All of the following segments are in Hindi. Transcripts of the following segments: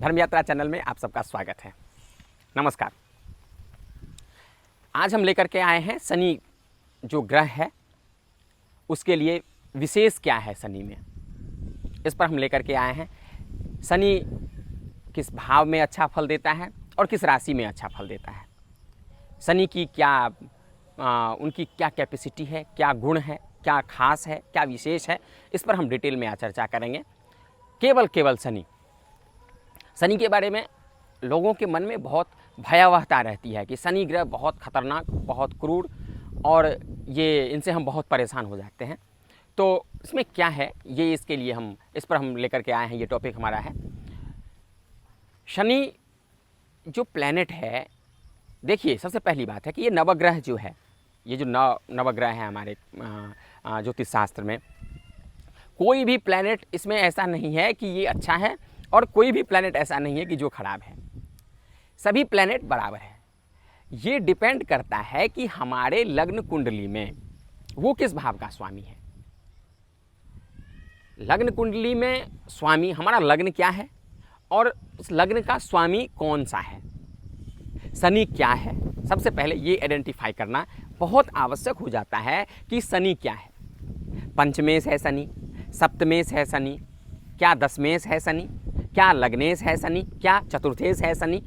धर्म यात्रा चैनल में आप सबका स्वागत है। नमस्कार। आज हम लेकर के आए हैं शनि जो ग्रह है उसके लिए विशेष क्या है शनि में, इस पर हम लेकर के आए हैं। शनि किस भाव में अच्छा फल देता है और किस राशि में अच्छा फल देता है, शनि की क्या उनकी क्या कैपेसिटी है, क्या गुण है, क्या खास है, क्या विशेष है, इस पर हम डिटेल में आज चर्चा करेंगे। केवल शनि के बारे में लोगों के मन में बहुत भयावहता रहती है कि शनि ग्रह बहुत खतरनाक, बहुत क्रूर और ये इनसे हम बहुत परेशान हो जाते हैं। तो इसमें क्या है, ये इसके लिए इस पर हम लेकर के आए हैं। ये टॉपिक हमारा है शनि जो प्लैनेट है। देखिए, सबसे पहली बात है कि ये नवग्रह जो है, ये जो नवग्रह है हमारे ज्योतिष शास्त्र में, कोई भी प्लैनेट इसमें ऐसा नहीं है कि ये अच्छा है और कोई भी प्लैनेट ऐसा नहीं है कि जो खराब है। सभी प्लैनेट बराबर है। ये डिपेंड करता है कि हमारे लग्न कुंडली में वो किस भाव का स्वामी है। लग्न कुंडली में स्वामी, हमारा लग्न क्या है और उस लग्न का स्वामी कौन सा है, शनि क्या है। सबसे पहले ये आइडेंटिफाई करना बहुत आवश्यक हो जाता है कि शनि क्या है। पंचमेश है शनि, सप्तमेश है शनि, क्या दशमेश है शनि, क्या लग्नेश है शनि, क्या चतुर्थेश है शनि।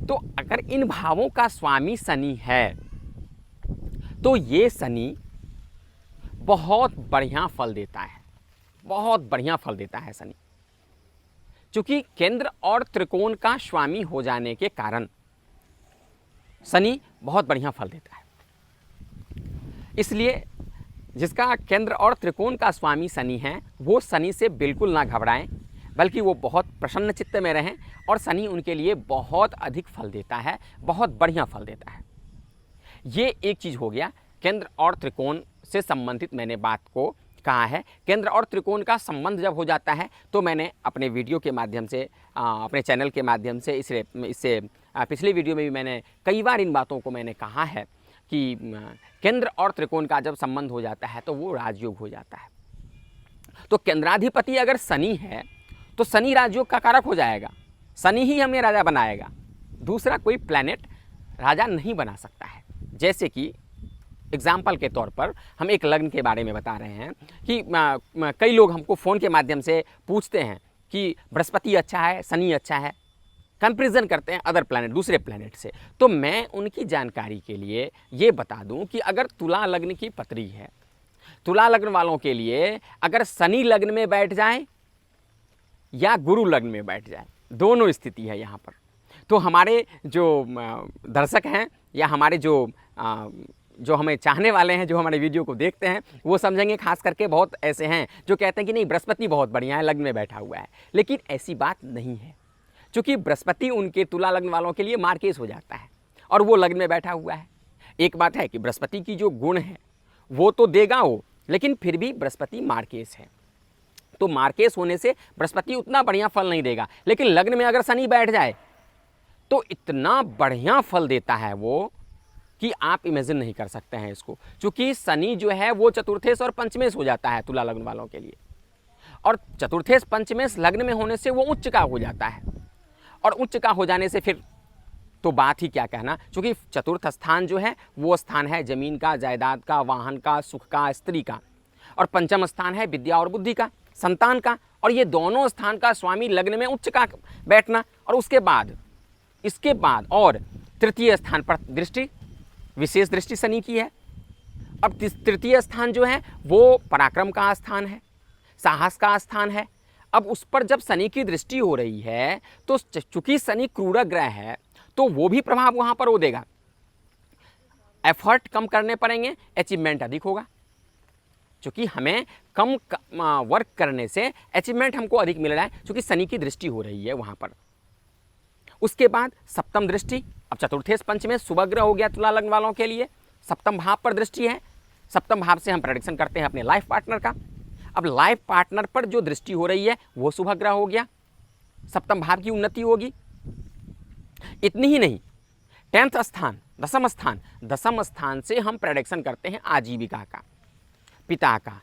तो अगर इन भावों का स्वामी शनि है तो ये शनि बहुत बढ़िया फल देता है, बहुत बढ़िया फल देता है शनि। चूंकि केंद्र और त्रिकोण का स्वामी हो जाने के कारण शनि बहुत बढ़िया फल देता है। इसलिए जिसका केंद्र और त्रिकोण का स्वामी शनि है वो शनि से बिल्कुल ना घबराएं, बल्कि वो बहुत प्रसन्न चित्त में रहें और शनि उनके लिए बहुत अधिक फल देता है, बहुत बढ़िया फल देता है। ये एक चीज़ हो गया केंद्र और त्रिकोण से संबंधित मैंने बात को कहा है। केंद्र और त्रिकोण का संबंध जब हो जाता है तो मैंने अपने वीडियो के माध्यम से, अपने चैनल के माध्यम से, इससे पिछले वीडियो में भी मैंने कई बार इन बातों को मैंने कहा है कि केंद्र और त्रिकोण का जब संबंध हो जाता है तो वो राजयोग हो जाता है। तो केंद्राधिपति अगर शनि है तो शनि राजयोग का कारक हो जाएगा, शनि ही हमें राजा बनाएगा, दूसरा कोई प्लैनेट राजा नहीं बना सकता है। जैसे कि एग्जाम्पल के तौर पर हम एक लग्न के बारे में बता रहे हैं कि कई लोग हमको फ़ोन के माध्यम से पूछते हैं कि बृहस्पति अच्छा है, शनि अच्छा है, कंपैरिजन करते हैं अदर प्लैनेट, दूसरे प्लैनेट से। तो मैं उनकी जानकारी के लिए ये बता दूं कि अगर तुला लग्न की पत्री है, तुला लग्न वालों के लिए अगर शनि लग्न में बैठ जाए या गुरु लग्न में बैठ जाए, दोनों स्थिति है यहाँ पर, तो हमारे जो दर्शक हैं या हमारे जो हमें चाहने वाले हैं, जो हमारे वीडियो को देखते हैं, वो समझेंगे। खास करके बहुत ऐसे हैं जो कहते हैं कि नहीं, बृहस्पति बहुत बढ़िया है, लग्न में बैठा हुआ है। लेकिन ऐसी बात नहीं है, क्योंकि बृहस्पति उनके तुला लग्न वालों के लिए मार्केस हो जाता है और वो लग्न में बैठा हुआ है। एक बात है कि बृहस्पति की जो गुण है वो तो देगा वो, लेकिन फिर भी बृहस्पति मार्केस है, तो मार्केस होने से बृहस्पति उतना बढ़िया फल नहीं देगा। लेकिन लग्न में अगर शनि बैठ जाए तो इतना बढ़िया फल देता है वो कि आप इमेजिन नहीं कर सकते हैं इसको। क्योंकि शनि जो है वो चतुर्थेश और पंचमेश हो जाता है तुला लग्न वालों के लिए, और चतुर्थेश पंचमेश लग्न में होने से वो उच्च का हो जाता है, और उच्च का हो जाने से फिर तो बात ही क्या कहना। क्योंकि चतुर्थ स्थान जो है वो स्थान है जमीन का, जायदाद का, वाहन का, सुख का, स्त्री का, और पंचम स्थान है विद्या और बुद्धि का, संतान का। और ये दोनों स्थान का स्वामी लग्न में उच्च का बैठना, और इसके बाद और तृतीय स्थान पर दृष्टि, विशेष दृष्टि शनि की है। अब तृतीय स्थान जो है वो पराक्रम का स्थान है, साहस का स्थान है। अब उस पर जब शनि की दृष्टि हो रही है तो चूंकि शनि क्रूर ग्रह है तो वो भी प्रभाव वहां पर वो देगा। एफर्ट कम करने पड़ेंगे, अचीवमेंट अधिक होगा। क्योंकि हमें कम वर्क करने से अचीवमेंट हमको अधिक मिल रहा है, क्योंकि शनि की दृष्टि हो रही है वहां पर। उसके बाद सप्तम दृष्टि, अब चतुर्थेश पंचमेश शुभग्रह हो गया तुला लग्न वालों के लिए, सप्तम भाव पर दृष्टि है। सप्तम भाव से हम प्रेडिक्शन करते हैं अपने लाइफ पार्टनर का। अब लाइफ पार्टनर पर जो दृष्टि हो रही है वो शुभग्रह हो गया, सप्तम भाव की उन्नति होगी। इतनी ही नहीं, 10th स्थान, दसम स्थान से हम प्रेडिक्शन करते हैं आजीविका का, पिता का,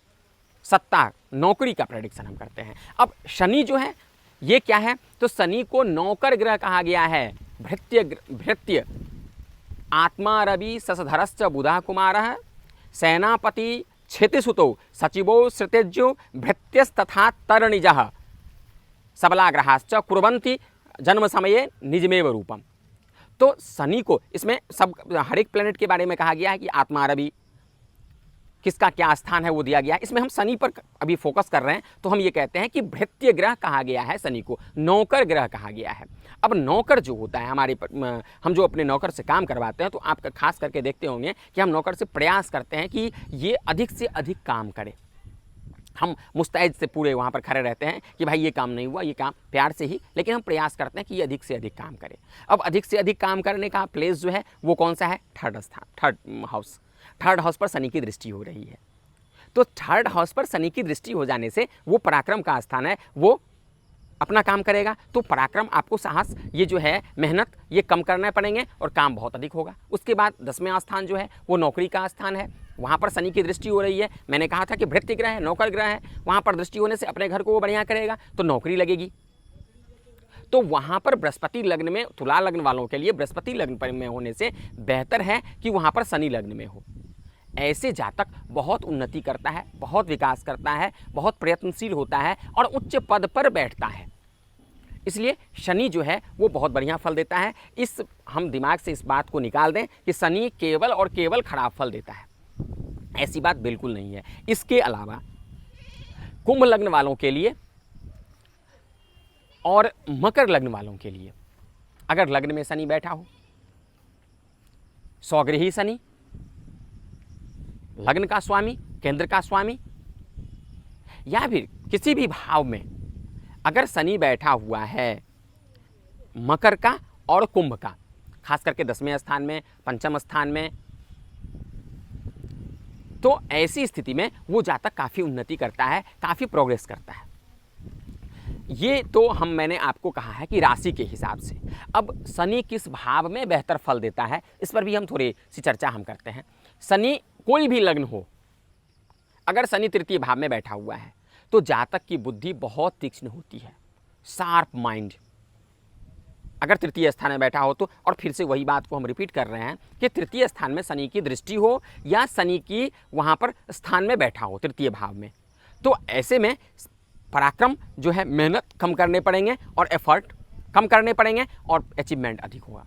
सत्ता, नौकरी का प्रेडिक्शन हम करते हैं। अब शनि जो है ये क्या है, तो शनि को नौकर ग्रह कहा गया है। भृत्य आत्मा रवि ससधरश्च बुधा कुमारः सेनापति क्षितिसुतो सचिवो श्रुतेज्यो भृत्यस्तथा तरणिजः सबलाग्रहाश्च कुर्वन्ति जन्म समये निजमेव रूपम। तो शनि को इसमें सब हर एक प्लेनेट के बारे में कहा गया है कि आत्मा रवि किसका क्या स्थान है वो दिया गया है। इसमें हम शनि पर अभी फोकस कर रहे हैं, तो हम ये कहते हैं कि भृत्य ग्रह कहा गया है शनि को, नौकर ग्रह कहा गया है। अब नौकर जो होता है हमारे हम जो अपने नौकर से काम करवाते हैं, तो आप खास करके देखते होंगे कि हम नौकर से प्रयास करते हैं कि ये अधिक से अधिक काम करे। हम मुस्तैद से पूरे वहाँ पर खड़े रहते हैं कि भाई ये काम नहीं हुआ, ये काम प्यार से ही, लेकिन हम प्रयास करते हैं कि ये अधिक से अधिक काम करे। अब अधिक से अधिक काम करने का प्लेस जो है वो कौन सा है, थर्ड हाउस पर शनि की दृष्टि हो रही है। तो थर्ड हाउस पर शनि की दृष्टि हो जाने से वो पराक्रम का स्थान है, वो अपना काम करेगा। तो पराक्रम, आपको साहस, ये जो है मेहनत, ये कम करने पड़ेंगे और काम बहुत अधिक होगा। उसके बाद 10वें स्थान जो है वो नौकरी का स्थान है, वहाँ पर शनि की दृष्टि हो रही है। मैंने कहा था कि भृत्य ग्रह है, नौकर ग्रह है, वहाँ पर दृष्टि होने से अपने घर को वो बढ़िया करेगा, तो नौकरी लगेगी। तो वहाँ पर बृहस्पति लग्न में, तुला लग्न वालों के लिए बृहस्पति लग्न में होने से बेहतर है कि वहाँ पर शनि लग्न में हो। ऐसे जातक बहुत उन्नति करता है, बहुत विकास करता है, बहुत प्रयत्नशील होता है और उच्च पद पर बैठता है। इसलिए शनि जो है वो बहुत बढ़िया फल देता है। हम दिमाग से इस बात को निकाल दें कि शनि केवल और केवल खराब फल देता है, ऐसी बात बिल्कुल नहीं है। इसके अलावा कुंभ लग्न वालों के लिए और मकर लग्न वालों के लिए, अगर लग्न में शनि बैठा हो, स्वगृही शनि, लग्न का स्वामी, केंद्र का स्वामी, या फिर किसी भी भाव में अगर शनि बैठा हुआ है मकर का और कुंभ का, खास करके 10वें स्थान में, 5वें स्थान में, तो ऐसी स्थिति में वो जातक काफ़ी उन्नति करता है, काफ़ी प्रोग्रेस करता है। ये तो मैंने आपको कहा है कि राशि के हिसाब से। अब शनि किस भाव में बेहतर फल देता है, इस पर भी हम थोड़ी सी चर्चा हम करते हैं। शनि, कोई भी लग्न हो, अगर शनि तृतीय भाव में बैठा हुआ है तो जातक की बुद्धि बहुत तीक्ष्ण होती है, शार्प माइंड। अगर तृतीय स्थान में बैठा हो तो, और फिर से वही बात को हम रिपीट कर रहे हैं कि तृतीय स्थान में शनि की दृष्टि हो या शनि की वहाँ पर स्थान में बैठा हो तृतीय भाव में, तो ऐसे में पराक्रम जो है, मेहनत कम करने पड़ेंगे और एफर्ट कम करने पड़ेंगे और अचीवमेंट अधिक होगा।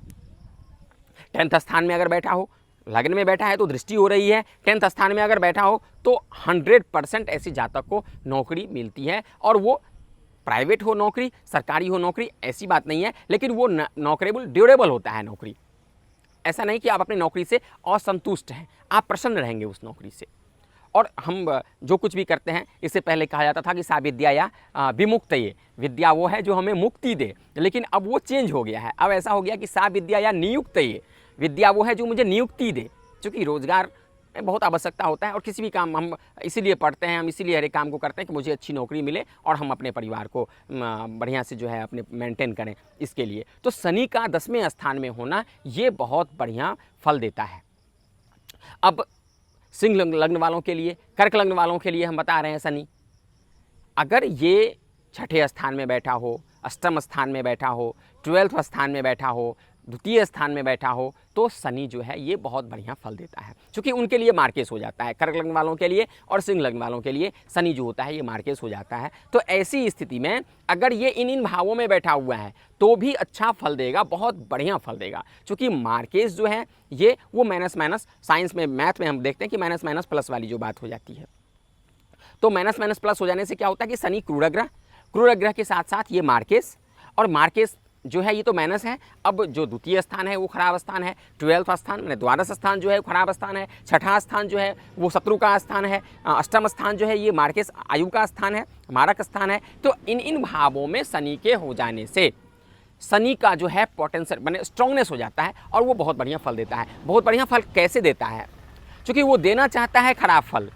10th स्थान में अगर बैठा हो, लग्न में बैठा है तो दृष्टि हो रही है, 10th स्थान में अगर बैठा हो तो 100% ऐसी जातक को नौकरी मिलती है। और वो प्राइवेट हो नौकरी, सरकारी हो नौकरी, ऐसी बात नहीं है, लेकिन वो नौकरेबल, ड्यूरेबल होता है नौकरी। ऐसा नहीं कि आप अपनी नौकरी से असंतुष्ट हैं, आप प्रसन्न रहेंगे उस नौकरी से। और हम जो कुछ भी करते हैं, इससे पहले कहा जाता था कि सा विद्या या विमुक्तये, विद्या वो है जो हमें मुक्ति दे, लेकिन अब वो चेंज हो गया है। अब ऐसा हो गया कि सा विद्या या नियुक्तये, विद्या वो है जो मुझे नियुक्ति दे, क्योंकि रोजगार में बहुत आवश्यकता होता है और किसी भी काम हम इसीलिए पढ़ते हैं, हम इसीलिए हर एक काम को करते हैं कि मुझे अच्छी नौकरी मिले और हम अपने परिवार को बढ़िया से जो है अपने मेंटेन करें, इसके लिए। तो शनि का 10वें स्थान में होना ये बहुत बढ़िया फल देता है। अब सिंह लग्न वालों के लिए, कर्क लग्न वालों के लिए हम बता रहे हैं शनि, अगर ये 6ठे स्थान में बैठा हो, 8वें स्थान में बैठा हो, 12वें स्थान में बैठा हो, द्वितीय स्थान में बैठा हो, तो शनि जो है ये बहुत बढ़िया फल देता है, क्योंकि उनके लिए मार्केस हो जाता है। कर्क लग्न वालों के लिए और सिंह लग्न वालों के लिए शनि जो होता है ये मार्केस हो जाता है। तो ऐसी स्थिति में अगर ये इन भावों में बैठा हुआ है तो भी अच्छा फल देगा, बहुत बढ़िया फल देगा, क्योंकि मार्केस जो है ये वो माइनस माइनस, साइंस में, मैथ में हम देखते हैं कि माइनस माइनस प्लस वाली जो बात हो जाती है। तो माइनस माइनस प्लस हो जाने से क्या होता है कि शनि क्रूर ग्रह के साथ साथ ये मार्केस, और मार्केस जो है ये तो माइनस है। अब जो द्वितीय स्थान है वो खराब स्थान है, 12वां स्थान मैंने द्वादश स्थान जो है खराब स्थान है, 6ठा स्थान जो है वो शत्रु का स्थान है, 8वां स्थान जो है ये मार्केस आयु का स्थान है, मारक स्थान है। तो इन भावों में शनि के हो जाने से शनि का जो है पोटेंशियल माने स्ट्रांगनेस हो जाता है और वो बहुत बढ़िया फल देता है। बहुत बढ़िया फल कैसे देता है? क्योंकि वो देना चाहता है खराब फल,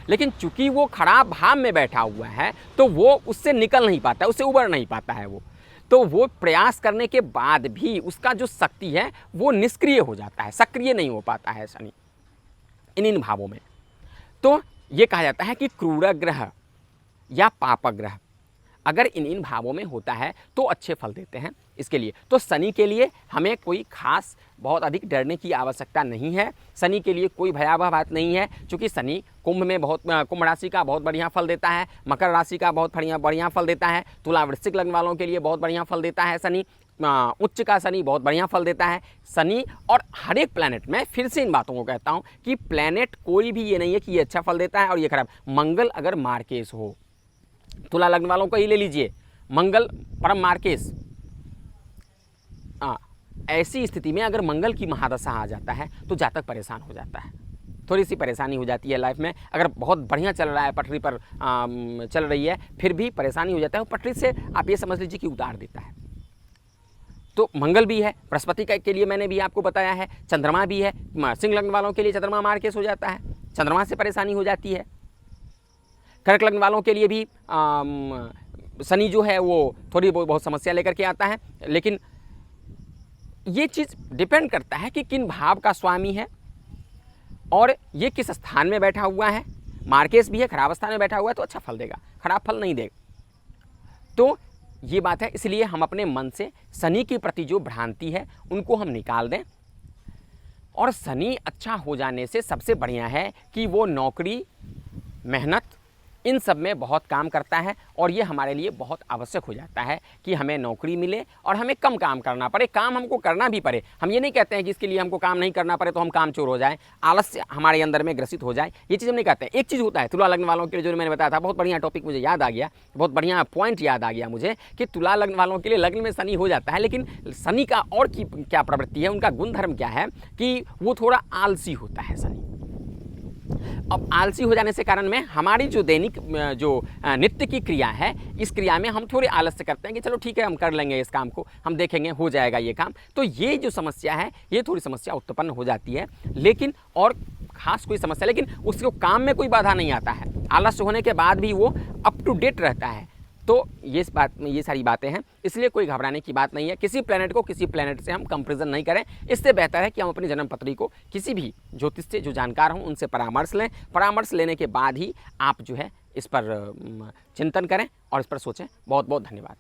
लेकिन चूंकि वो खराब भाव में बैठा हुआ है तो वो उससे निकल नहीं पाता, उससे उबर नहीं पाता है वो। तो वो प्रयास करने के बाद भी उसका जो शक्ति है वो निष्क्रिय हो जाता है, सक्रिय नहीं हो पाता है शनि इन भावों में। तो ये कहा जाता है कि क्रूर ग्रह या पाप ग्रह अगर इन भावों में होता है तो अच्छे फल देते हैं। इसके लिए तो शनि के लिए हमें कोई खास बहुत अधिक डरने की आवश्यकता नहीं है। शनि के लिए कोई भयावह बात नहीं है, क्योंकि शनि कुंभ राशि का बहुत बढ़िया फल देता है, मकर राशि का बहुत बढ़िया फल देता है, तुला वृश्चिक लग्न वालों के लिए बहुत बढ़िया फल देता है शनि, उच्च का शनि बहुत बढ़िया फल देता है शनि। और हर एक प्लैनेट, मैं फिर से इन बातों को कहता हूं कि प्लैनेट कोई भी ये नहीं है कि ये अच्छा फल देता है और ये खराब। मंगल अगर मार्केस हो, तुला लग्न वालों को ही ले लीजिए, मंगल परम मार्केस, ऐसी स्थिति में अगर मंगल की महादशा आ जाता है तो जातक परेशान हो जाता है, थोड़ी सी परेशानी हो जाती है लाइफ में। अगर बहुत बढ़िया चल रहा है, पटरी पर चल रही है, फिर भी परेशानी हो जाता है, पटरी से आप ये समझ लीजिए कि उतार देता है। तो मंगल भी है, बृहस्पति के लिए मैंने भी आपको बताया है, चंद्रमा भी है, सिंह लग्न वालों के लिए चंद्रमा मार्केस हो जाता है, चंद्रमा से परेशानी हो जाती है। कर्क लग्न वालों के लिए भी शनि जो है वो थोड़ी बहुत समस्या लेकर के आता है। लेकिन ये चीज़ डिपेंड करता है कि किन भाव का स्वामी है और ये किस स्थान में बैठा हुआ है। मार्केस भी है, खराब स्थान में बैठा हुआ है तो अच्छा फल देगा, खराब फल नहीं देगा। तो ये बात है, इसलिए हम अपने मन से शनि के प्रति जो भ्रांति है उनको हम निकाल दें। और शनि अच्छा हो जाने से सबसे बढ़िया है कि वो नौकरी, मेहनत, इन सब में बहुत काम करता है। और ये हमारे लिए बहुत आवश्यक हो जाता है कि हमें नौकरी मिले और हमें कम काम करना पड़े, काम हमको करना भी पड़े। हम ये नहीं कहते हैं कि इसके लिए हमको काम नहीं करना पड़े तो हम काम चोर हो जाएं, आलस्य हमारे अंदर में ग्रसित हो जाए, ये चीज़ हम नहीं कहते हैं। एक चीज़ होता है तुला लग्न वालों के लिए, जो मैंने बताया था, बहुत बढ़िया टॉपिक मुझे याद आ गया, बहुत बढ़िया पॉइंट याद आ गया मुझे कि तुला लग्न वालों के लिए लग्न में शनि हो जाता है, लेकिन शनि का और की क्या प्रवृत्ति है, उनका गुणधर्म क्या है कि वो थोड़ा आलसी होता है शनि। अब आलसी हो जाने से कारण में हमारी जो दैनिक जो नित्य की क्रिया है, इस क्रिया में हम थोड़े आलस्य करते हैं कि चलो ठीक है हम कर लेंगे इस काम को, हम देखेंगे हो जाएगा ये काम। तो ये जो समस्या है, ये थोड़ी समस्या उत्पन्न हो जाती है, लेकिन और खास कोई समस्या, लेकिन उसको काम में कोई बाधा नहीं आता है। आलस्य होने के बाद भी वो अप टू डेट रहता है। तो ये सारी बातें हैं, इसलिए कोई घबराने की बात नहीं है। किसी प्लेनेट को किसी प्लेनेट से हम कंपेरिजन नहीं करें। इससे बेहतर है कि हम अपनी जन्म पत्री को किसी भी ज्योतिष से जो जानकार हों उनसे परामर्श लें। परामर्श लेने के बाद ही आप जो है इस पर चिंतन करें और इस पर सोचें। बहुत बहुत धन्यवाद।